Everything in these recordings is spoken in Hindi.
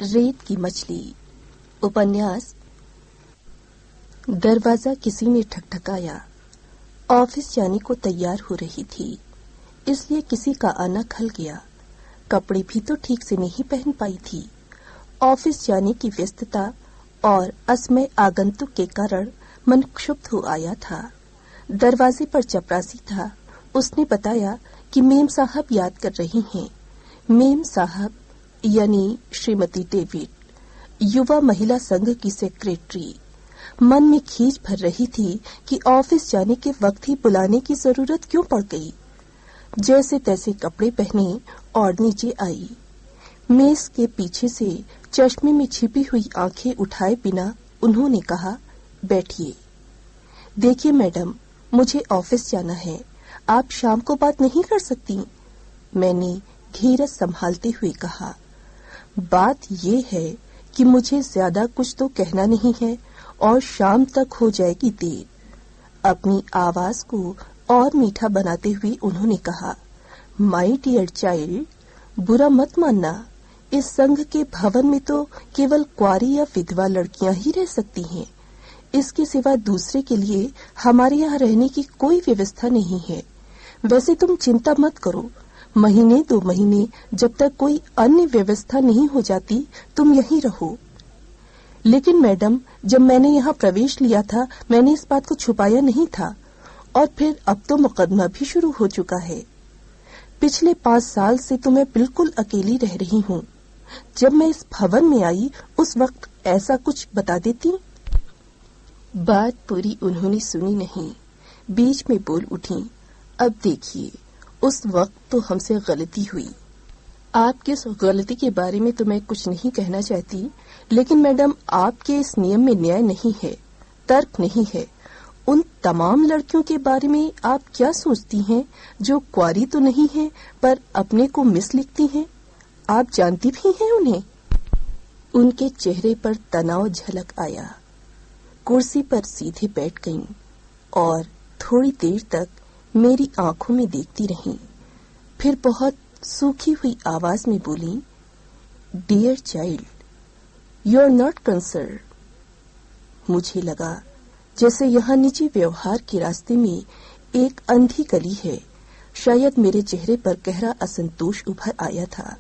रेत की मछली। उपन्यास। दरवाजा किसी ने ठकठकाया। ऑफिस जाने को तैयार हो रही थी, इसलिए किसी का आना खल गया। कपड़े भी तो ठीक से नहीं पहन पाई थी। ऑफिस जाने की व्यस्तता और असमय आगंतुक के कारण मन क्षुब्ध हो आया था। दरवाजे पर चपरासी था। उसने बताया कि मेम साहब याद कर रही हैं। मेम साहब यानी श्रीमती डेविड, युवा महिला संघ की सेक्रेटरी। मन में खींच भर रही थी कि ऑफिस जाने के वक्त ही बुलाने की जरूरत क्यों पड़ गई। जैसे तैसे कपड़े पहने और नीचे आई। मेज के पीछे से चश्मे में छिपी हुई आंखें उठाए बिना उन्होंने कहा, बैठिए। देखिए मैडम, मुझे ऑफिस जाना है, आप शाम को बात नहीं कर सकती। मैंने धीरज संभालते हुए कहा, बात ये है कि मुझे ज्यादा कुछ तो कहना नहीं है और शाम तक हो जाएगी देर। अपनी आवाज को और मीठा बनाते हुए उन्होंने कहा, माय डियर चाइल्ड, बुरा मत मानना, इस संघ के भवन में तो केवल कुंवारी या विधवा लड़कियां ही रह सकती हैं। इसके सिवा दूसरे के लिए हमारे यहाँ रहने की कोई व्यवस्था नहीं है। वैसे तुम चिंता मत करो, महीने 2 महीने जब तक कोई अन्य व्यवस्था नहीं हो जाती तुम यहीं रहो। लेकिन मैडम, जब मैंने यहाँ प्रवेश लिया था मैंने इस बात को छुपाया नहीं था, और फिर अब तो मुकदमा भी शुरू हो चुका है। पिछले 5 साल से तो मैं बिल्कुल अकेली रह रही हूँ। जब मैं इस भवन में आई उस वक्त ऐसा कुछ बता देती। बात पूरी उन्होंने सुनी नहीं, बीच में बोल उठी, अब देखिए, उस वक्त तो हमसे गलती हुई। आपकी इस गलती के बारे में तो मैं कुछ नहीं कहना चाहती, लेकिन मैडम आपके इस नियम में न्याय नहीं है, तर्क नहीं है। उन तमाम लड़कियों के बारे में आप क्या सोचती हैं जो कुंवारी तो नहीं है पर अपने को मिस लिखती हैं? आप जानती भी हैं उन्हें? उनके चेहरे पर तनाव झलक आया। कुर्सी पर सीधे बैठ गईं और थोड़ी देर तक मेरी आंखों में देखती रहीं। फिर बहुत सूखी हुई आवाज में बोली, dear child, you are not concern. मुझे लगा जैसे यहाँ निजी व्यवहार के रास्ते में एक अंधी गली है। शायद मेरे चेहरे पर गहरा असंतोष उभर आया था।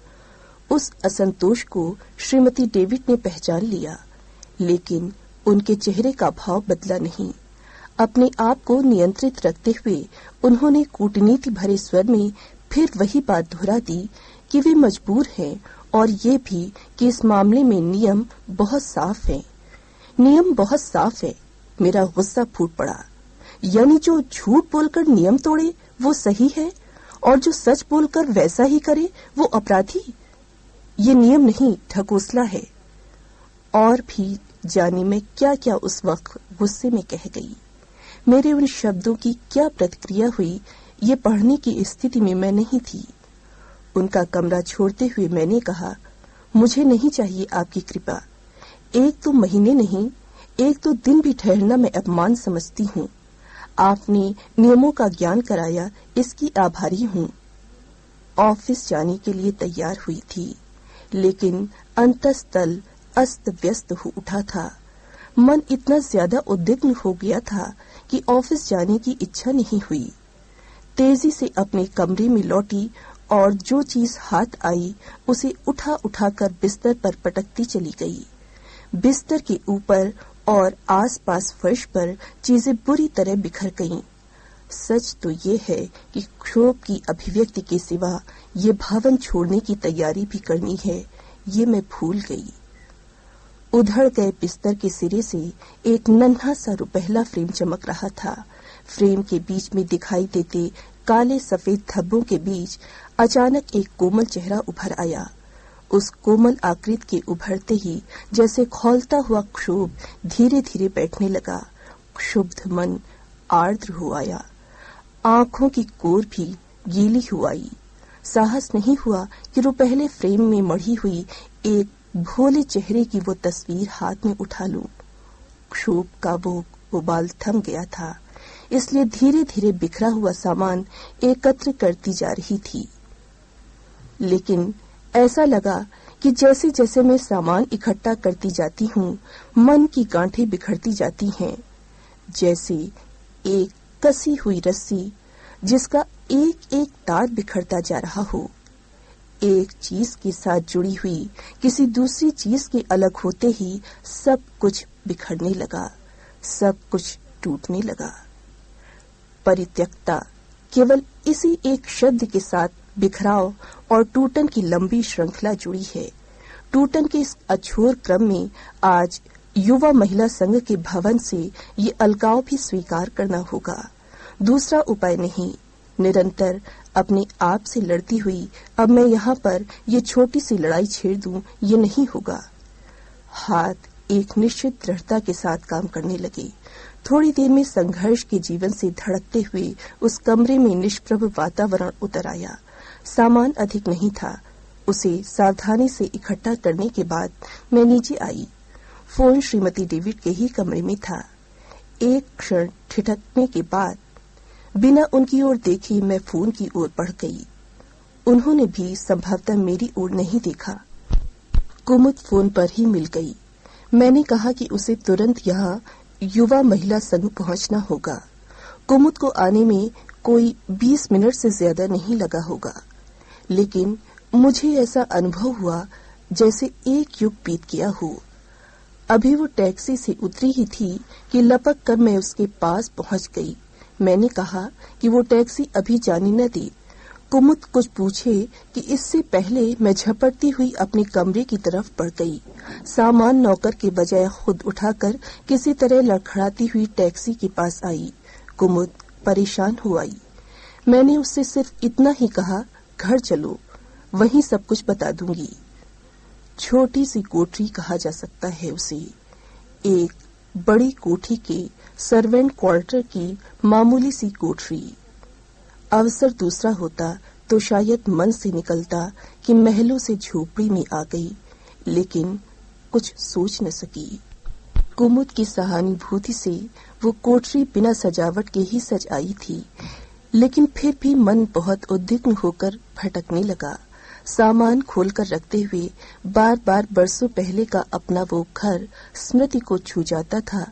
उस असंतोष को श्रीमती डेविड ने पहचान लिया, लेकिन उनके चेहरे का भाव बदला नहीं। अपने आप को नियंत्रित रखते हुए उन्होंने कूटनीति भरे स्वर में फिर वही बात दोहरा दी कि वे मजबूर हैं, और ये भी कि इस मामले में नियम बहुत साफ है। नियम बहुत साफ है। मेरा गुस्सा फूट पड़ा। यानी जो झूठ बोलकर नियम तोड़े वो सही है, और जो सच बोलकर वैसा ही करे वो अपराधी। ये नियम नहीं, ढकोसला है। और भी जाने मैं क्या क्या उस वक्त गुस्से में कह गई। मेरे उन शब्दों की क्या प्रतिक्रिया हुई ये पढ़ने की स्थिति में मैं नहीं थी। उनका कमरा छोड़ते हुए मैंने कहा, मुझे नहीं चाहिए आपकी कृपा। 1-2 महीने नहीं, 1-2 दिन भी ठहरना मैं अपमान समझती हूँ। आपने नियमों का ज्ञान कराया, इसकी आभारी हूँ। ऑफिस जाने के लिए तैयार हुई थी, लेकिन अंतस्तल अस्त व्यस्त हो उठा था। मन इतना ज्यादा उद्विग्न हो गया था कि ऑफिस जाने की इच्छा नहीं हुई। तेजी से अपने कमरे में लौटी और जो चीज हाथ आई उसे उठा उठाकर बिस्तर पर पटकती चली गई। बिस्तर के ऊपर और आसपास फर्श पर चीजें बुरी तरह बिखर गईं। सच तो ये है कि क्षोभ की अभिव्यक्ति के सिवा ये भवन छोड़ने की तैयारी भी करनी है, ये मैं भूल गई। उधड़ गए बिस्तर के सिरे से एक नन्हा सा रुपहला फ्रेम चमक रहा था। फ्रेम के बीच में दिखाई देते काले सफेद धब्बों के बीच अचानक एक कोमल चेहरा उभर आया। उस कोमल आकृति के उभरते ही जैसे खौलता हुआ क्षोभ धीरे धीरे बैठने लगा। क्षुब्ध मन आर्द्र हो आया। आंखों की कोर भी गीली हो आई। साहस नहीं हुआ कि रुपहले फ्रेम में मढ़ी हुई एक भोले चेहरे की वो तस्वीर हाथ में उठा लूं। क्षोभ का वो उबाल थम गया था, इसलिए धीरे धीरे बिखरा हुआ सामान एकत्र करती जा रही थी। लेकिन ऐसा लगा कि जैसे जैसे मैं सामान इकट्ठा करती जाती हूँ, मन की गांठें बिखरती जाती हैं, जैसे एक कसी हुई रस्सी जिसका एक एक तार बिखरता जा रहा हो। एक चीज के साथ जुड़ी हुई किसी दूसरी चीज के अलग होते ही सब कुछ बिखरने लगा, सब कुछ टूटने लगा। परित्यक्ता केवल इसी एक शब्द के साथ बिखराव और टूटन की लंबी श्रृंखला जुड़ी है। टूटन के इस अछूर क्रम में आज युवा महिला संघ के भवन से ये अलगाव भी स्वीकार करना होगा। दूसरा उपाय नहीं। निरंतर अपने आप से लड़ती हुई अब मैं यहाँ पर ये छोटी सी लड़ाई छेड़ दूं, ये नहीं होगा। हाथ एक निश्चित दृढ़ता के साथ काम करने लगे। थोड़ी देर में संघर्ष के जीवन से धड़कते हुए उस कमरे में निष्प्रभ वातावरण उतर आया। सामान अधिक नहीं था। उसे सावधानी से इकट्ठा करने के बाद मैं नीचे आई। फोन श्रीमती डेविड के ही कमरे में था। एक क्षण ठिठकने के बाद बिना उनकी ओर देखे मैं फोन की ओर बढ़ गई। उन्होंने भी संभवतः मेरी ओर नहीं देखा। कुमुद फोन पर ही मिल गई। मैंने कहा कि उसे तुरंत यहाँ युवा महिला संघ पहुंचना होगा। कुमुद को आने में कोई 20 मिनट से ज्यादा नहीं लगा होगा, लेकिन मुझे ऐसा अनुभव हुआ जैसे एक युग बीत गया हो। अभी वो टैक्सी से उतरी ही थी कि लपक कर मैं उसके पास पहुंच गई। मैंने कहा कि वो टैक्सी अभी जाने न दे। कुमुद कुछ पूछे कि इससे पहले मैं झपटती हुई अपने कमरे की तरफ बढ़ गई। सामान नौकर के बजाय खुद उठाकर किसी तरह लड़खड़ाती हुई टैक्सी के पास आई। कुमुद परेशान हो आई। मैंने उससे सिर्फ इतना ही कहा, घर चलो, वहीं सब कुछ बता दूंगी। छोटी सी कोठरी कहा जा सकता है उसे। एक बड़ी कोठी के सर्वेंट क्वार्टर की मामूली सी कोठरी। अवसर दूसरा होता तो शायद मन से निकलता कि महलों से झोपड़ी में आ गई, लेकिन कुछ सोच न सकी। कुमुद की सहानुभूति से वो कोठरी बिना सजावट के ही सज आई थी, लेकिन फिर भी मन बहुत उद्विग्न होकर भटकने लगा। सामान खोलकर रखते हुए बार बार बरसों पहले का अपना वो घर स्मृति को छू जाता था,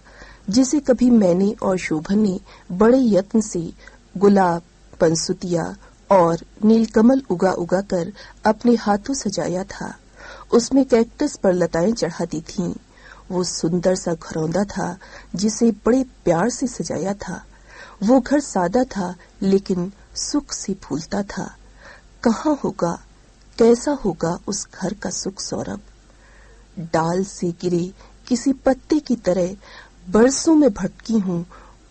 जिसे कभी मैंने और शोभन ने बड़े यत्न से गुलाब, पंसुतिया और नीलकमल उगा उगा कर अपने हाथों सजाया था। उसमें कैक्टस पर लताएं चढ़ा दी थीं। वो सुंदर सा घरौंदा था जिसे बड़े प्यार से सजाया था। वो घर सादा था लेकिन सुख से फूलता था। कहाँ होगा, कैसा होगा उस घर का सुख सौरभ? डाल से गिरे किसी पत्ते की तरह बरसों में भटकी हूँ,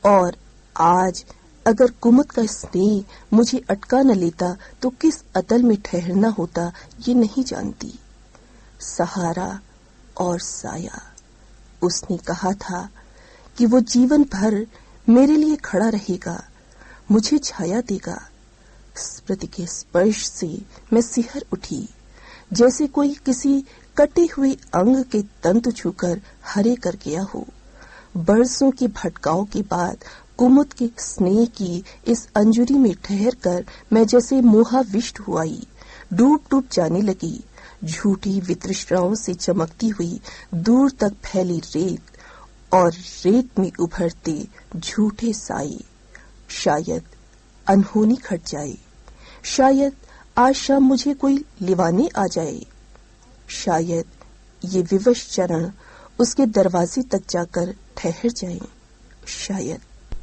और आज अगर कुमुद का स्नेह मुझे अटका न लेता तो किस अतल में ठहरना होता ये नहीं जानती। सहारा और साया। उसने कहा था कि वो जीवन भर मेरे लिए खड़ा रहेगा, मुझे छाया देगा। स्मृति के स्पर्श से मैं सिहर उठी, जैसे कोई किसी कटे हुए अंग के तंतु छूकर हरे कर गया हो। बरसों के भटकाव के बाद कुमुद के स्नेह की इस अंजुरी में ठहर कर मैं जैसे मोहाविष्ट हुई, डूब डूब जाने लगी। झूठी वितृष्णाओं से चमकती हुई दूर तक फैली रेत और रेत में उभरते झूठे साए। शायद अनहोनी घट जाए, शायद आज शाम मुझे कोई लिवाने आ जाए, शायद ये विवश चरण उसके दरवाजे तक जाकर ठहर जाएं। शायद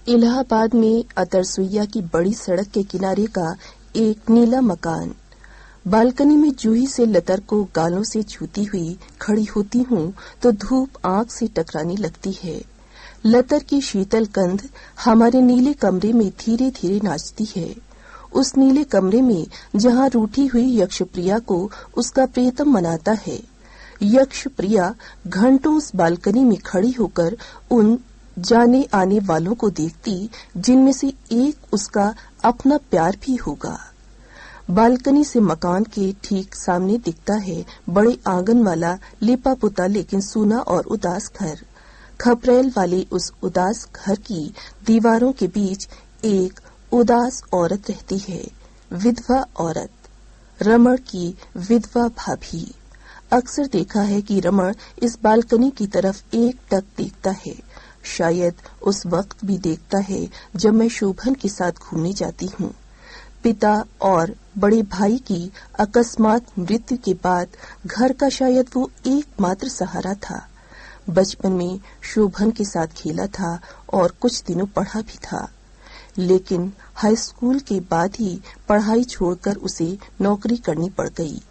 इलाहाबाद में अतरसुइया की बड़ी सड़क के किनारे का एक नीला मकान। बालकनी में जूही से लतर को गालों से छूती हुई खड़ी होती हूँ तो धूप आंख से टकराने लगती है। लतर की शीतल गंध हमारे नीले कमरे में धीरे धीरे नाचती है। उस नीले कमरे में जहाँ रूठी हुई यक्षप्रिया को उसका प्रियतम मनाता है। यक्षप्रिया घंटों उस बालकनी में खड़ी होकर उन जाने आने वालों को देखती, जिनमें से एक उसका अपना प्यार भी होगा। बालकनी से मकान के ठीक सामने दिखता है बड़े आंगन वाला लिपा पुता लेकिन सूना और उदास घर। खपरेल वाले उस उदास घर की दीवारों के बीच एक उदास औरत रहती है, विधवा औरत, रमण की विधवा भाभी। अक्सर देखा है कि रमण इस बालकनी की तरफ एकटक देखता है। शायद उस वक्त भी देखता है जब मैं शोभन के साथ घूमने जाती हूँ। पिता और बड़े भाई की अकस्मात मृत्यु के बाद घर का शायद वो एकमात्र सहारा था। बचपन में शोभन के साथ खेला था और कुछ दिनों पढ़ा भी था, लेकिन हाई स्कूल के बाद ही पढ़ाई छोड़कर उसे नौकरी करनी पड़ गई।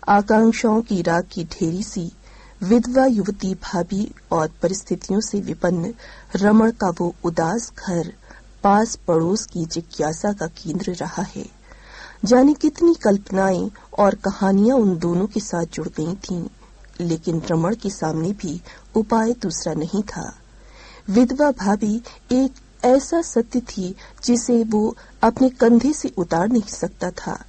आकांक्षाओं की राख की ढेरी सी विधवा युवती भाभी और परिस्थितियों से विपन्न रमण का वो उदास घर पास पड़ोस की जिज्ञासा का केंद्र रहा है। जाने कितनी कल्पनाएं और कहानियां उन दोनों के साथ जुड़ गई थीं, लेकिन रमण के सामने भी उपाय दूसरा नहीं था। विधवा भाभी एक ऐसा सत्य थी जिसे वो अपने कंधे से उतार नहीं सकता था।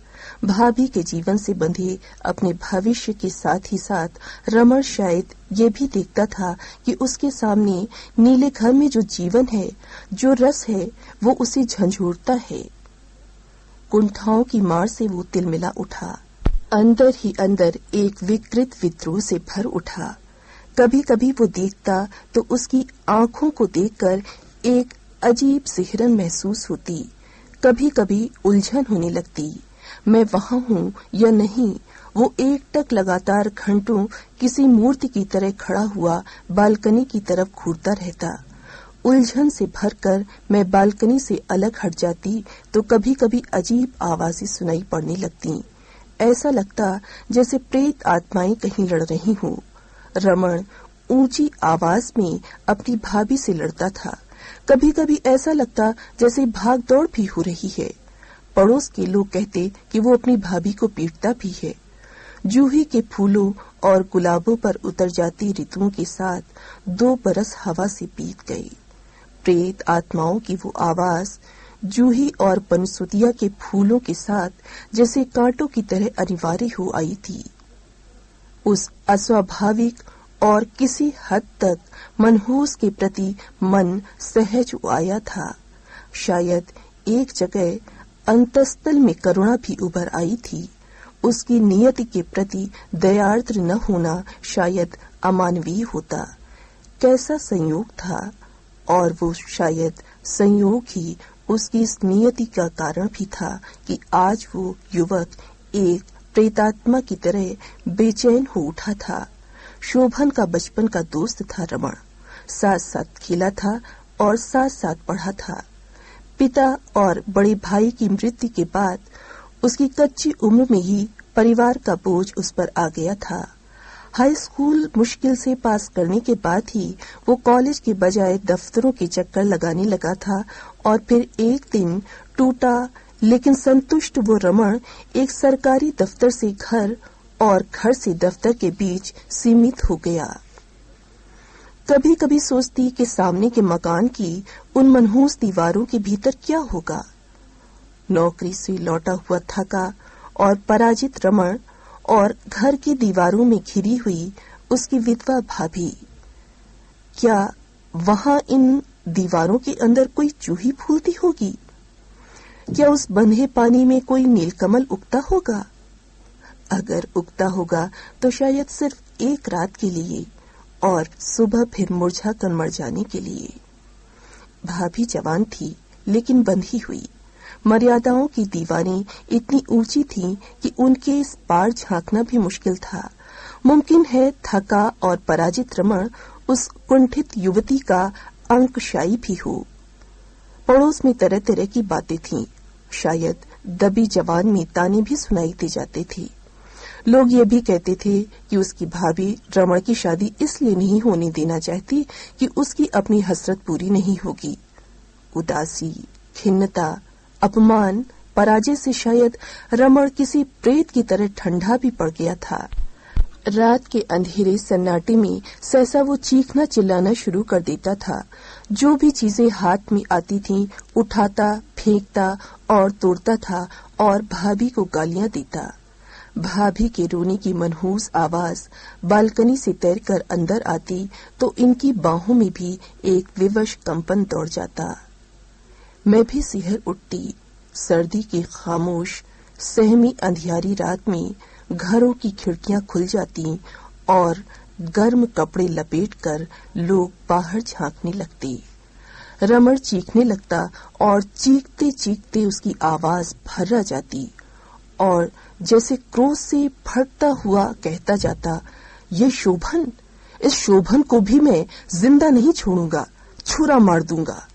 भाभी के जीवन से बंधे अपने भविष्य के साथ ही साथ रमण शायद ये भी देखता था कि उसके सामने नीले घर में जो जीवन है, जो रस है, वो उसे झंझोड़ता है। कुंठाओं की मार से वो तिलमिला उठा, अंदर ही अंदर एक विकृत विद्रोह से भर उठा। कभी कभी वो देखता तो उसकी आंखों को देखकर एक अजीब सिहरन महसूस होती, कभी कभी उलझन होने लगती। मैं वहां हूँ या नहीं, वो एकटक लगातार घंटों किसी मूर्ति की तरह खड़ा हुआ बालकनी की तरफ घूरता रहता। उलझन से भरकर मैं बालकनी से अलग हट जाती तो कभी कभी अजीब आवाजें सुनाई पड़ने लगती। ऐसा लगता जैसे प्रेत आत्माएं कहीं लड़ रही हों। रमण ऊंची आवाज में अपनी भाभी से लड़ता था। कभी कभी ऐसा लगता जैसे भाग दौड़ भी हो रही है। पड़ोस के लोग कहते कि वो अपनी भाभी को पीटता भी है। जूही के फूलों और गुलाबों पर उतर जाती ऋतुओं के साथ 2 बरस हवा से बीत गई। प्रेत आत्माओं की वो आवाज जूही और बनसुतिया के फूलों के साथ जैसे कांटों की तरह अनिवार्य हो आई थी। उस अस्वाभाविक और किसी हद तक मनहूस के प्रति मन सहज आया था। शायद एक जगह अंतस्तल में करुणा भी उभर आई थी। उसकी नियति के प्रति दयार्द्र न होना शायद अमानवीय होता। कैसा संयोग था, और वो शायद संयोग ही उसकी इस नियति का कारण भी था कि आज वो युवक एक प्रेतात्मा की तरह बेचैन हो उठा था। शोभन का बचपन का दोस्त था रमण। साथ साथ खेला था और साथ साथ पढ़ा था। पिता और बड़े भाई की मृत्यु के बाद उसकी कच्ची उम्र में ही परिवार का बोझ उस पर आ गया था। हाई स्कूल मुश्किल से पास करने के बाद ही वो कॉलेज के बजाय दफ्तरों के चक्कर लगाने लगा था, और फिर एक दिन टूटा लेकिन संतुष्ट वो रमण एक सरकारी दफ्तर से घर और घर से दफ्तर के बीच सीमित हो गया। कभी कभी सोचती कि सामने के मकान की उन मनहूस दीवारों के भीतर क्या होगा। नौकरी से लौटा हुआ थका और पराजित रमण और घर की दीवारों में घिरी हुई उसकी विधवा भाभी। क्या वहां इन दीवारों के अंदर कोई जूही फूलती होगी? क्या उस बंधे पानी में कोई नीलकमल उगता होगा? अगर उगता होगा तो शायद सिर्फ एक रात के लिए, और सुबह फिर मुरझा कर मर जाने के लिए। भाभी जवान थी लेकिन बंधी हुई। मर्यादाओं की दीवारें इतनी ऊंची थीं कि उनके इस पार झांकना भी मुश्किल था। मुमकिन है थका और पराजित रमण उस कुंठित युवती का अंकशाई भी हो। पड़ोस में तरह तरह की बातें थीं। शायद दबी जवान में ताने भी सुनाई दे जाते थे। लोग ये भी कहते थे कि उसकी भाभी रमण की शादी इसलिए नहीं होने देना चाहती कि उसकी अपनी हसरत पूरी नहीं होगी। उदासी, खिन्नता, अपमान, पराजय से शायद रमण किसी प्रेत की तरह ठंडा भी पड़ गया था। रात के अंधेरे सन्नाटे में सहसा वो चीखना चिल्लाना शुरू कर देता था। जो भी चीजें हाथ में आती थीं उठाता, फेंकता और तोड़ता था और भाभी को गालियां देता। भाभी के रोने की मनहूस आवाज बालकनी से तैरकर अंदर आती तो इनकी बाहों में भी एक विवश कंपन दौड़ जाता। मैं भी सिहर उठती। सर्दी की खामोश सहमी अंधियारी रात में घरों की खिड़कियां खुल जाती और गर्म कपड़े लपेटकर लोग बाहर झांकने लगते। रमण चीखने लगता और चीखते चीखते उसकी आवाज भर्रा जाती और जैसे क्रोध से फटता हुआ कहता जाता, ये शोभन, इस शोभन को भी मैं जिंदा नहीं छोड़ूंगा, छुरा मार दूंगा।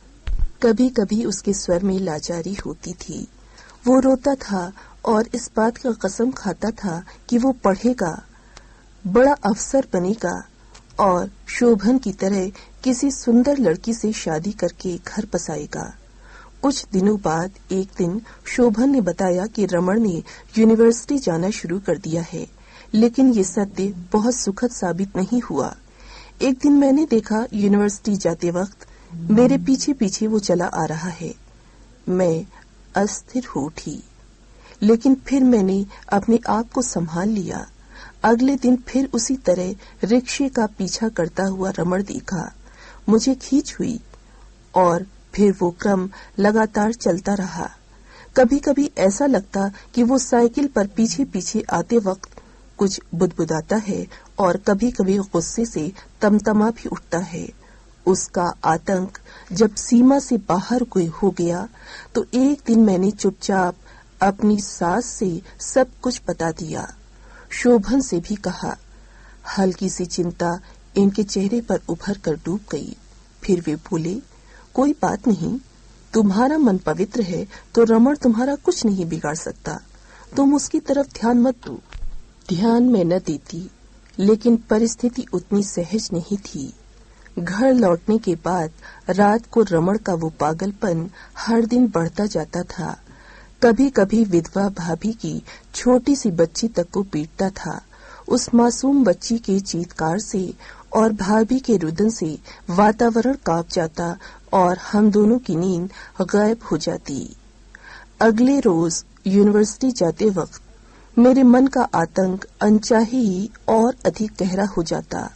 कभी कभी उसके स्वर में लाचारी होती थी। वो रोता था और इस बात का कसम खाता था कि वो पढ़ेगा, बड़ा अफसर बनेगा और शोभन की तरह किसी सुंदर लड़की से शादी करके घर बसाएगा। कुछ दिनों बाद एक दिन शोभन ने बताया कि रमण ने यूनिवर्सिटी जाना शुरू कर दिया है, लेकिन ये सत्य बहुत सुखद साबित नहीं हुआ। एक दिन मैंने देखा यूनिवर्सिटी जाते वक्त मेरे पीछे पीछे वो चला आ रहा है। मैं अस्थिर हो उठी, लेकिन फिर मैंने अपने आप को संभाल लिया। अगले दिन फिर उसी तरह रिक्शे का पीछा करता हुआ रमण देखा। मुझे खींच हुई और फिर वो क्रम लगातार चलता रहा। कभी कभी ऐसा लगता कि वो साइकिल पर पीछे पीछे आते वक्त कुछ बुदबुदाता है और कभी कभी गुस्से से तमतमा भी उठता है। उसका आतंक जब सीमा से बाहर हो गया तो एक दिन मैंने चुपचाप अपनी सास से सब कुछ बता दिया। शोभन से भी कहा। हल्की सी चिंता इनके चेहरे पर उभर कर डूब गई। फिर वे बोले, कोई बात नहीं, तुम्हारा मन पवित्र है तो रमण तुम्हारा कुछ नहीं बिगाड़ सकता, तुम उसकी तरफ ध्यान मत दो। ध्यान मैं न देती, लेकिन परिस्थिति उतनी सहज नहीं थी। घर लौटने के बाद रात को रमण का वो पागलपन हर दिन बढ़ता जाता था। कभी कभी विधवा भाभी की छोटी सी बच्ची तक को पीटता था। उस मासूम बच्ची के चीत्कार से और भाभी के रुदन से वातावरण कांप जाता और हम दोनों की नींद गायब हो जाती। अगले रोज यूनिवर्सिटी जाते वक्त मेरे मन का आतंक अनचाही ही और अधिक गहरा हो जाता।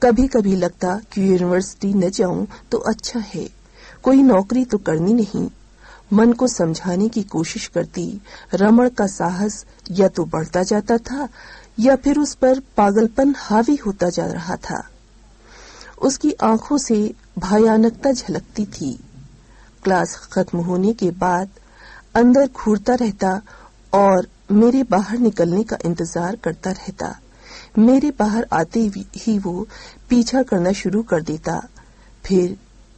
कभी कभी लगता कि यूनिवर्सिटी न जाऊं तो अच्छा है, कोई नौकरी तो करनी नहीं। मन को समझाने की कोशिश करती। रमण का साहस या तो बढ़ता जाता था या फिर उस पर पागलपन हावी होता जा रहा था। उसकी आंखों से भयानकता झलकती थी। क्लास खत्म होने के बाद अंदर घूरता रहता और मेरे बाहर निकलने का इंतजार करता रहता। मेरे बाहर आते ही वो पीछा करना शुरू कर देता। फिर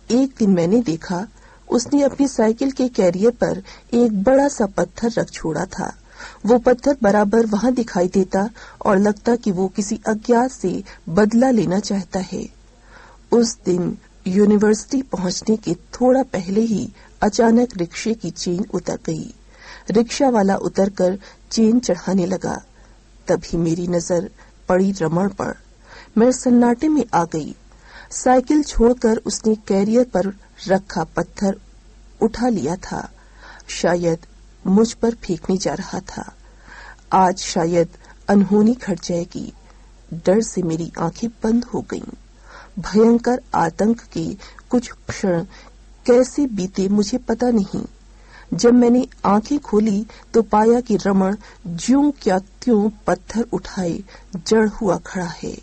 एक दिन मैंने देखा उसने अपनी साइकिल के कैरियर पर एक बड़ा सा पत्थर रख छोड़ा था। वो पत्थर बराबर वहां दिखाई देता और लगता कि वो किसी अज्ञात से बदला लेना चाहता है। उस दिन यूनिवर्सिटी पहुंचने के थोड़ा पहले ही अचानक रिक्शे की चेन उतर गई। रिक्शा वाला उतरकर चेन चढ़ाने लगा। तभी मेरी नजर पड़ी रमण पर। मैं सन्नाटे में आ गई। साइकिल छोड़कर उसने कैरियर पर रखा पत्थर उठा लिया था। शायद मुझ पर फेंकने जा रहा था। आज शायद अनहोनी घट जाएगी। डर से मेरी आंखें बंद हो गईं। भयंकर आतंक के कुछ क्षण कैसे बीते मुझे पता नहीं। जब मैंने आंखें खोली तो पाया कि रमण ज्यों क्या त्यों पत्थर उठाए जड़ हुआ खड़ा है।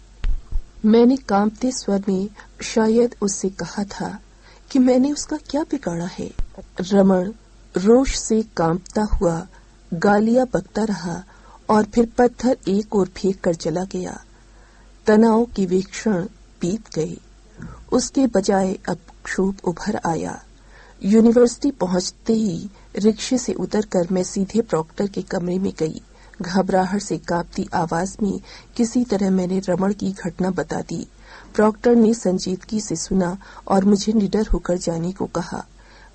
मैंने कांपते स्वर में शायद उससे कहा था कि मैंने उसका क्या बिगाड़ा है। रमण रोष से कांपता हुआ गालियां बकता रहा और फिर पत्थर एक ओर फेंक कर चला गया। तनाव के वे क्षण बीत गए। उसके बजाय अब क्षोभ उभर आया। यूनिवर्सिटी पहुंचते ही रिक्शे से उतरकर मैं सीधे प्रॉक्टर के कमरे में गई। घबराहट से कांपती आवाज में किसी तरह मैंने रमण की घटना बता दी। प्रॉक्टर ने संजीदगी से सुना और मुझे निडर होकर जाने को कहा।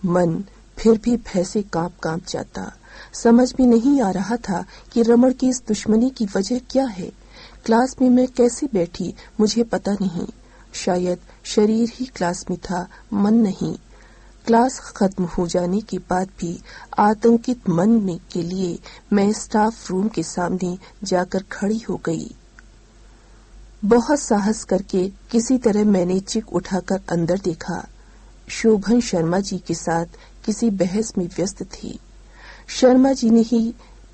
मन फिर भी भय से कांप जाता। समझ में नहीं आ रहा था कि रमण की इस दुश्मनी की वजह क्या है। क्लास में मैं कैसे बैठी मुझे पता नहीं। शायद शरीर ही क्लास में था, मन नहीं। क्लास खत्म हो जाने के बाद भी आतंकित मन में के लिए मैं स्टाफ रूम के सामने जाकर खड़ी हो गई। बहुत साहस करके किसी तरह मैंने चिक उठाकर अंदर देखा। शोभन शर्मा जी के साथ किसी बहस में व्यस्त थी। शर्मा जी ने ही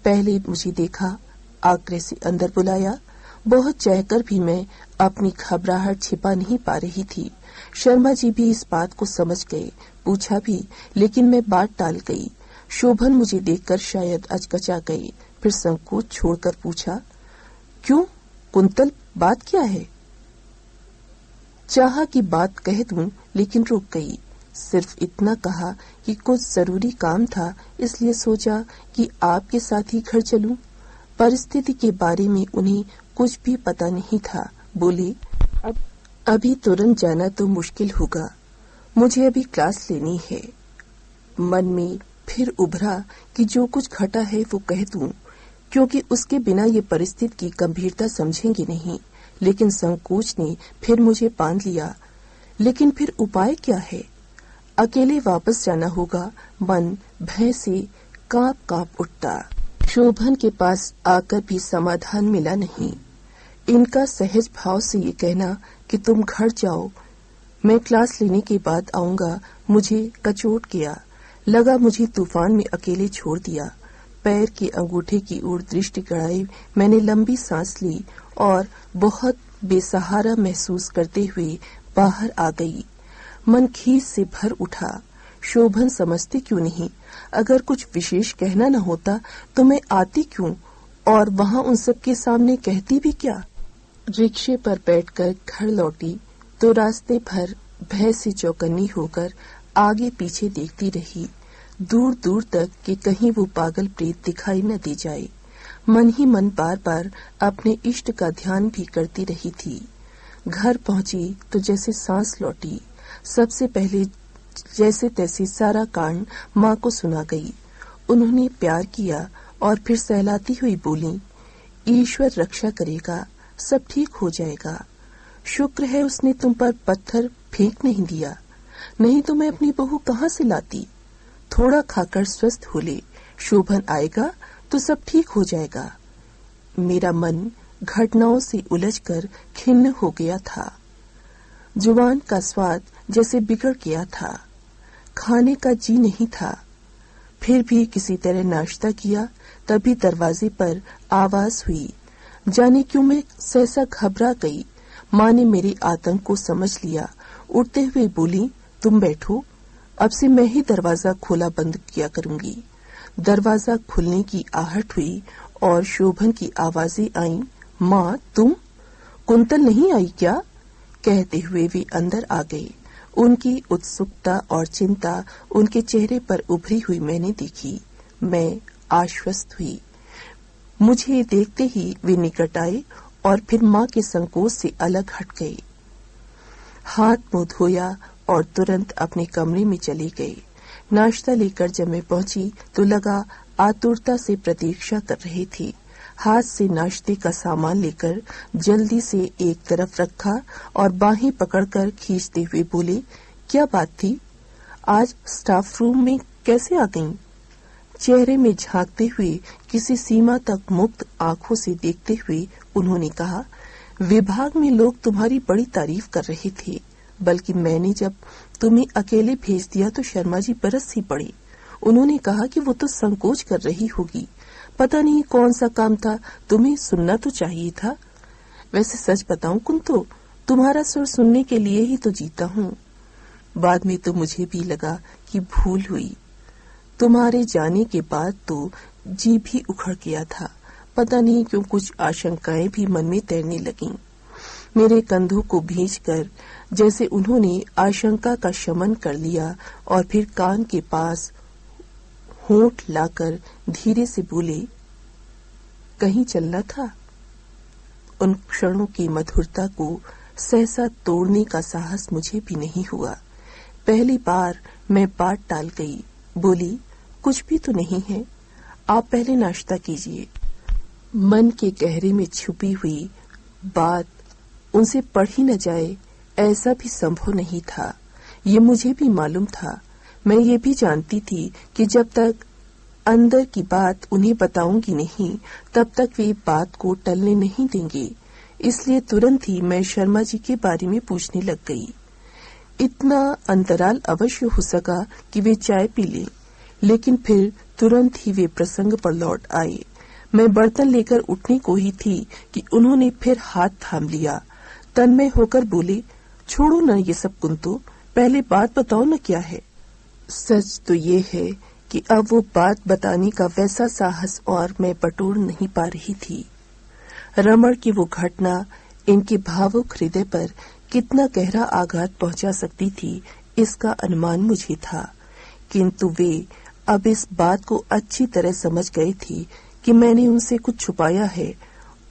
पहले मुझे देखा आग्रह से अंदर बुलाया। बहुत चाहकर भी मैं अपनी घबराहट छिपा नहीं पा रही थी। शर्मा जी भी इस बात को समझ गए। पूछा भी, लेकिन मैं बात टाल गई। शोभन मुझे देखकर शायद अचकचा गए, फिर संकोच छोड़कर पूछा, क्यों कुंतल, बात क्या है? चाहा कि बात कह दूं, लेकिन रुक गई। सिर्फ इतना कहा कि कुछ जरूरी काम था, इसलिए सोचा कि आपके साथ ही घर चलूं। परिस्थिति के बारे में उन्हें कुछ भी पता नहीं था। बोले, अभी तुरंत जाना तो मुश्किल होगा, मुझे अभी क्लास लेनी है। मन में फिर उभरा कि जो कुछ घटा है वो कह दूं, क्योंकि उसके बिना ये परिस्थिति की गंभीरता समझेंगे नहीं। लेकिन संकोच ने फिर मुझे बांध लिया। लेकिन फिर उपाय क्या है? अकेले वापस जाना होगा। मन भय से कांप कांप उठता। शोभन के पास आकर भी समाधान मिला नहीं। इनका सहज भाव से ये कहना कि तुम घर जाओ, मैं क्लास लेने के बाद आऊंगा, मुझे कचोट गया। लगा मुझे तूफान में अकेले छोड़ दिया। पैर के अंगूठे की ओर दृष्टि गड़ाई मैंने लंबी सांस ली और बहुत बेसहारा महसूस करते हुए बाहर आ गई। मन खीस से भर उठा। शोभन समझती क्यों नहीं? अगर कुछ विशेष कहना न होता तो मैं आती क्यों और वहां उन सबके सामने कहती भी क्या? रिक्शे पर बैठकर घर लौटी तो रास्ते भर भय से चौकन्नी होकर आगे पीछे देखती रही, दूर दूर तक कि कहीं वो पागल प्रेत दिखाई न दे जाए। मन ही मन बार बार अपने इष्ट का ध्यान भी करती रही थी। घर पहुंची तो जैसे सांस लौटी। सबसे पहले जैसे तैसे सारा कांड माँ को सुना गई। उन्होंने प्यार किया और फिर सहलाती हुई बोली, ईश्वर रक्षा करेगा, सब ठीक हो जाएगा। शुक्र है उसने तुम पर पत्थर फेंक नहीं दिया, नहीं तो मैं अपनी बहू कहाँ से लाती। थोड़ा खाकर स्वस्थ हो ले, शोभन आएगा तो सब ठीक हो जाएगा। मेरा मन घटनाओं से उलझकर खिन्न हो गया था। जुबान का स्वाद जैसे बिगड़ गया था। खाने का जी नहीं था। फिर भी किसी तरह नाश्ता किया, तभी दरवाजे पर आवाज हुई। जाने क्यों मैं सहसा घबरा गई। माँ ने मेरे आतंक को समझ लिया। उठते हुए बोली, तुम बैठो, अब से मैं ही दरवाजा खोला बंद किया करूंगी। दरवाजा खुलने की आहट हुई और शोभन की आवाजें आईं, माँ तुम? कुंतल नहीं आई क्या? कहते हुए वे अंदर आ गए। उनकी उत्सुकता और चिंता उनके चेहरे पर उभरी हुई मैंने देखी। मैं आश्वस्त हुई। मुझे देखते ही वे निकट आए और फिर माँ के संकोच से अलग हट गए। हाथ मुंह धोया और तुरंत अपने कमरे में चले गए। नाश्ता लेकर जब मैं पहुंची तो लगा आतुरता से प्रतीक्षा कर रहे थे। हाथ से नाश्ते का सामान लेकर जल्दी से एक तरफ रखा और बाहें पकड़कर खींचते हुए बोले, क्या बात थी? आज स्टाफ रूम में कैसे आ गईं? चेहरे में झांकते हुए किसी सीमा तक मुक्त आंखों से देखते हुए उन्होंने कहा, विभाग में लोग तुम्हारी बड़ी तारीफ कर रहे थे, बल्कि मैंने जब तुम्हें अकेले भेज दिया तो शर्मा जी बरस ही पड़े। उन्होंने कहा कि वो तो संकोच कर रही होगी, पता नहीं कौन सा काम था, तुम्हें सुनना तो चाहिए था। वैसे सच बताऊं कुंतो, तुम्हारा सुर सुनने के लिए ही तो जीता हूँ। बाद में तो मुझे भी लगा कि भूल हुई। तुम्हारे जाने के बाद तो जी भी उखड़ गया था। पता नहीं क्यों कुछ आशंकाएं भी मन में तैरने लगीं। मेरे कंधों को भींचकर जैसे उन्होंने आशंका का शमन कर लिया और फिर कान के पास होंठ लाकर धीरे से बोले, कहीं चलना था? उन क्षणों की मधुरता को सहसा तोड़ने का साहस मुझे भी नहीं हुआ। पहली बार मैं बात टाल गई। बोली, कुछ भी तो नहीं है, आप पहले नाश्ता कीजिए। मन के गहरे में छुपी हुई बात उनसे पढ़ ही न जाए, ऐसा भी संभव नहीं था। ये मुझे भी मालूम था। मैं ये भी जानती थी कि जब तक अंदर की बात उन्हें बताऊंगी नहीं, तब तक वे बात को टलने नहीं देंगे। इसलिए तुरंत ही मैं शर्मा जी के बारे में पूछने लग गई। इतना अंतराल अवश्य हो सका कि वे चाय पी लें, लेकिन फिर तुरंत ही वे प्रसंग पर लौट आए। मैं बर्तन लेकर उठने को ही थी कि उन्होंने फिर हाथ थाम लिया। तन्मय होकर बोले, छोड़ो न ये सब कुंतु, पहले बात बताओ न क्या है। सच तो ये है कि अब वो बात बताने का वैसा साहस और मैं बटोर नहीं पा रही थी। रमण की वो घटना इनके भावुक हृदय पर कितना गहरा आघात पहुंचा सकती थी, इसका अनुमान मुझे था, किंतु वे अब इस बात को अच्छी तरह समझ गए थे कि मैंने उनसे कुछ छुपाया है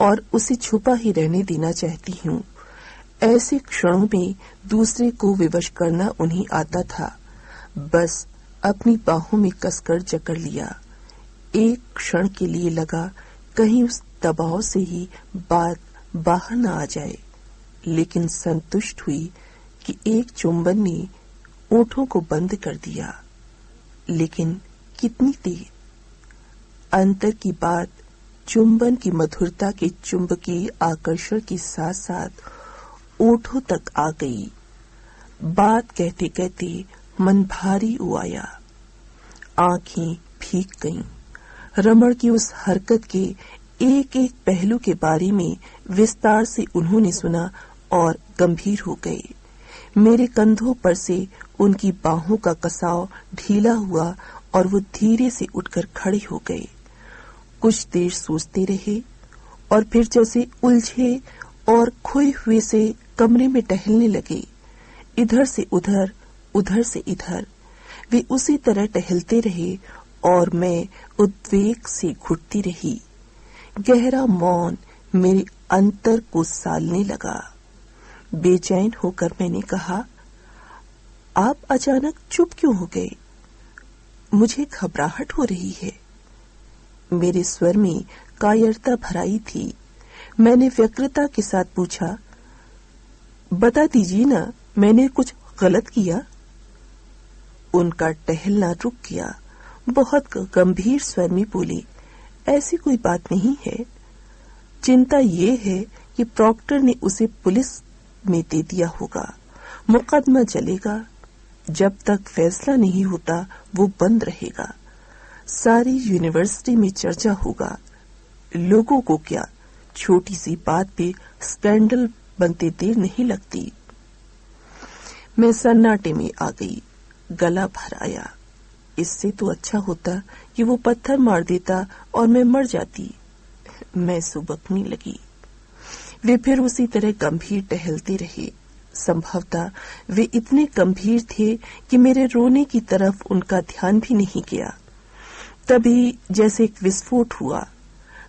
और उसे छुपा ही रहने देना चाहती हूँ। ऐसे क्षणों में दूसरे को विवश करना उन्हें आता था। बस अपनी बाहों में कसकर जकड़ लिया। एक क्षण के लिए लगा कहीं उस दबाव से ही बात बाहर न आ जाए, लेकिन संतुष्ट हुई कि एक चुंबन ने ओठों को बंद कर दिया। लेकिन कितनी देर! अंतर की बात चुंबन की मधुरता के चुंबकीय आकर्षण के साथ साथ ओठों तक आ गई। बात कहते कहते मन भारी हो आया, आंखें भीग गईं। रमण की उस हरकत के एक एक पहलू के बारे में विस्तार से उन्होंने सुना और गंभीर हो गए। मेरे कंधों पर से उनकी बाहों का कसाव ढीला हुआ और वो धीरे से उठकर खड़े हो गए। कुछ देर सोचते रहे और फिर जैसे उलझे और खोए हुए से कमरे में टहलने लगे। इधर से उधर, उधर से इधर वे उसी तरह टहलते रहे और मैं उद्वेग से घुटती रही। गहरा मौन मेरे अंतर को सालने लगा। बेचैन होकर मैंने कहा, आप अचानक चुप क्यों हो गए? मुझे घबराहट हो रही है। मेरे स्वर में कायरता भराई थी। मैंने व्यग्रता के साथ पूछा, बता दीजिए ना, मैंने कुछ गलत किया? उनका टहलना रुक गया। बहुत गंभीर स्वर में बोले, ऐसी कोई बात नहीं है। चिंता ये है कि प्रॉक्टर ने उसे पुलिस में दे दिया होगा। मुकदमा चलेगा। जब तक फैसला नहीं होता वो बंद रहेगा। सारी यूनिवर्सिटी में चर्चा होगा। लोगों को क्या, छोटी सी बात पे स्कैंडल बनते देर नहीं लगती। मैं सन्नाटे में आ गई। गला भर आया। इससे तो अच्छा होता कि वो पत्थर मार देता और मैं मर जाती। मैं सुबकने लगी। वे फिर उसी तरह गंभीर टहलते रहे। संभवतः वे इतने गंभीर थे कि मेरे रोने की तरफ उनका ध्यान भी नहीं गया। तभी जैसे एक विस्फोट हुआ।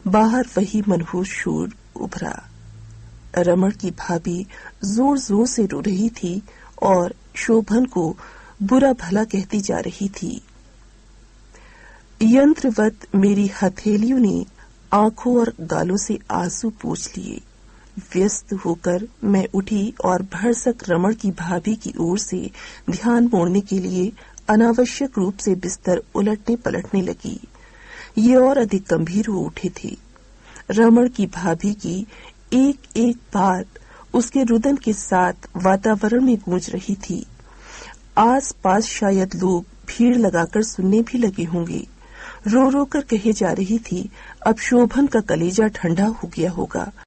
बाहर वही मनहूस शोर उभरा। रमण की भाभी जोर जोर से रो रही थी और शोभन को बुरा भला कहती जा रही थी। यंत्रवत मेरी हथेलियों ने आंखों और गालों से आंसू पोंछ लिए। व्यस्त होकर मैं उठी और भरसक रमण की भाभी की ओर से ध्यान मोड़ने के लिए अनावश्यक रूप से बिस्तर उलटने पलटने लगी। ये और अधिक गंभीर हो उठे थे। रमण की भाभी की एक एक बात उसके रुदन के साथ वातावरण में गूंज रही थी। आस पास शायद लोग भीड़ लगाकर सुनने भी लगे होंगे। रो रो कर कहे जा रही थी, अब शोभन का कलेजा ठंडा हो गया होगा।